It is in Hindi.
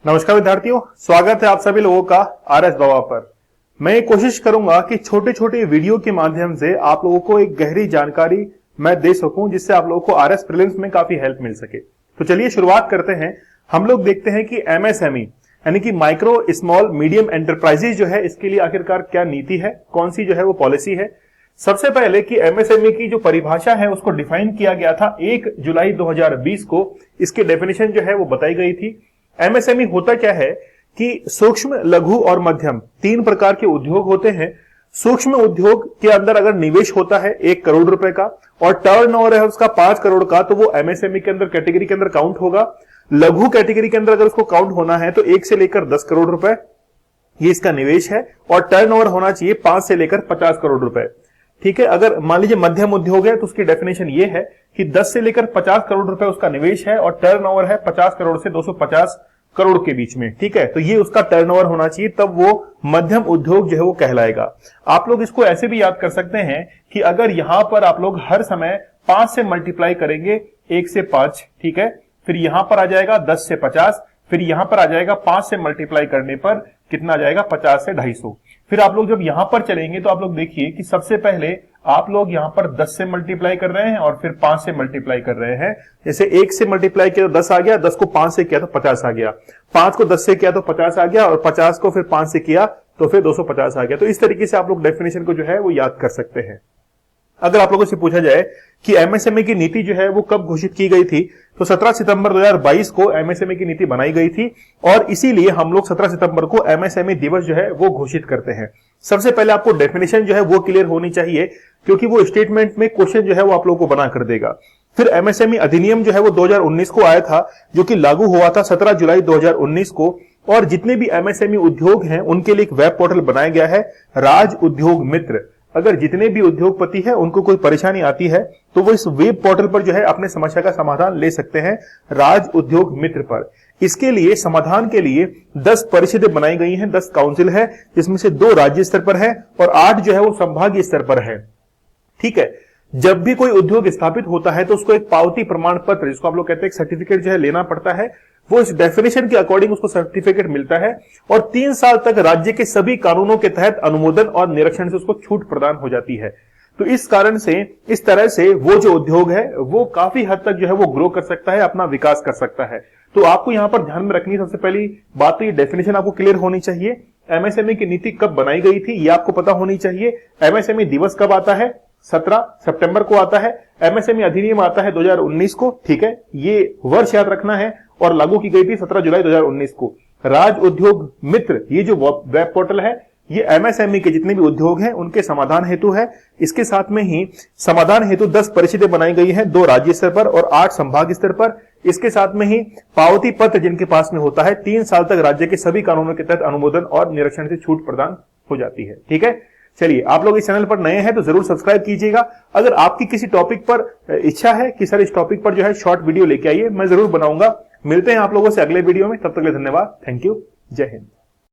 नमस्कार विद्यार्थियों, स्वागत है आप सभी लोगों का आरएस बाबा पर। मैं कोशिश करूंगा कि छोटे छोटे वीडियो के माध्यम से आप लोगों को एक गहरी जानकारी मैं दे सकूं, जिससे आप लोगों को आरएस प्रीलिम्स में काफी हेल्प मिल सके। तो चलिए शुरुआत करते हैं। हम लोग देखते हैं कि एमएसएमई यानी कि माइक्रो स्मॉल मीडियम एंटरप्राइजेज जो है, इसके लिए आखिरकार क्या नीति है, कौन सी जो है वो पॉलिसी है। सबसे पहले कि एमएसएमई की जो परिभाषा है उसको डिफाइन किया गया था 1 जुलाई 2020 को। इसकी डेफिनेशन जो है वो बताई गई थी। एमएसएमई होता क्या है कि सूक्ष्म, लघु और मध्यम तीन प्रकार के उद्योग होते हैं। सूक्ष्म उद्योग के अंदर अगर निवेश होता है 1 करोड़ रुपए का और टर्नओवर है उसका 5 करोड़ का, तो वो एमएसएमई के अंदर कैटेगरी के अंदर काउंट होगा। लघु कैटेगरी के अंदर अगर उसको काउंट होना है तो 1 से लेकर 10 करोड़ रुपए ये इसका निवेश है, और टर्नओवर होना चाहिए 5 से लेकर 50 करोड़ रुपए। ठीक है। अगर मान लीजिए मध्यम उद्योग है तो उसकी डेफिनेशन ये है कि 10 से लेकर 50 करोड़ रुपए उसका निवेश है और टर्नओवर है 50 करोड़ से 250 करोड़ के बीच में। ठीक है। तो ये उसका टर्नओवर होना चाहिए, तब वो मध्यम उद्योग जो है वो कहलाएगा। आप लोग इसको ऐसे भी याद कर सकते हैं कि अगर यहां पर आप लोग हर समय 5 से मल्टीप्लाई करेंगे, 1 से 5, ठीक है, फिर यहां पर आ जाएगा 10 से 50, फिर यहां पर आ जाएगा 5 से मल्टीप्लाई करने पर कितना आ जाएगा 50 से 250। फिर आप लोग जब यहां पर चलेंगे तो आप लोग देखिए कि सबसे पहले आप लोग यहां पर 10 से मल्टीप्लाई कर रहे हैं और फिर 5 से मल्टीप्लाई कर रहे हैं। जैसे 1 से मल्टीप्लाई किया तो 10 आ गया, 10 को 5 से किया तो 50 आ गया, 5 को 10 से किया तो 50 आ गया, और 50 को फिर 5 से किया तो फिर 250 आ गया। तो इस तरीके से आप लोग डेफिनेशन को जो है वो याद कर सकते हैं। अगर आप लोगों से पूछा जाए कि एमएसएमई की नीति जो है वो कब घोषित की गई थी, तो 17 सितंबर 2022 को एमएसएमई की नीति बनाई गई थी, और इसीलिए हम लोग 17 सितंबर को एमएसएमई दिवस जो है वो घोषित करते हैं। सबसे पहले आपको डेफिनेशन जो है वो क्लियर होनी चाहिए, क्योंकि वो स्टेटमेंट में क्वेश्चन जो है वो आप लोगों को बना कर देगा। फिर एमएसएमई अधिनियम जो है वो 2019 को आया था, जो कि लागू हुआ था 17 जुलाई 2019 को, और जितने भी एमएसएमई उद्योग हैं उनके लिए एक वेब पोर्टल बनाया गया है, राज उद्योग मित्र। अगर जितने भी उद्योगपति हैं उनको कोई परेशानी आती है तो वो इस वेब पोर्टल पर जो है अपने समस्या का समाधान ले सकते हैं, राज उद्योग मित्र पर। इसके लिए समाधान के लिए 10 परिषदें बनाई गई हैं, 10 काउंसिल है, जिसमें से 2 राज्य स्तर पर है और 8 जो है वो संभागीय स्तर पर है। ठीक है। जब भी कोई उद्योग स्थापित होता है तो उसको एक पावती प्रमाण पत्र, जिसको आप लोग कहते हैं एक सर्टिफिकेट जो है लेना पड़ता है। वो इस डेफिनेशन के अकॉर्डिंग उसको सर्टिफिकेट मिलता है, और 3 साल तक राज्य के सभी कानूनों के तहत अनुमोदन और निरीक्षण से उसको छूट प्रदान हो जाती है। तो इस कारण से, इस तरह से वो जो उद्योग है वो काफी हद तक जो है वो ग्रो कर सकता है, अपना विकास कर सकता है। तो आपको यहां पर ध्यान में रखनी सबसे पहली बात, तो ये डेफिनेशन आपको क्लियर होनी चाहिए। एमएसएमई की नीति कब बनाई गई थी ये आपको पता होनी चाहिए। एमएसएमई दिवस कब आता है, 17 सितंबर को आता है। एमएसएमई अधिनियम आता है 2019 को। ठीक है। ये वर्ष याद रखना है, और लागू की गई थी 17 जुलाई 2019 को। राज उद्योग मित्र ये जो वेब पोर्टल है, ये एमएसएमई के जितने भी उद्योग हैं उनके समाधान हेतु है। इसके साथ में ही समाधान हेतु 10 परिषदें बनाई गई हैं, 2 राज्य स्तर पर और 8 संभाग स्तर पर। इसके साथ में ही पावती पत्र जिनके पास में होता है, 3 साल तक राज्य के सभी कानूनों के तहत अनुमोदन और निरीक्षण से छूट प्रदान हो जाती है। ठीक है। चलिए, आप लोग इस चैनल पर नए हैं तो जरूर सब्सक्राइब कीजिएगा। अगर आपकी किसी टॉपिक पर इच्छा है कि सर इस टॉपिक पर जो है शॉर्ट वीडियो लेके आइए, मैं जरूर बनाऊंगा। मिलते हैं आप लोगों से अगले वीडियो में, तब तक के लिए धन्यवाद। Thank you. जय हिंद।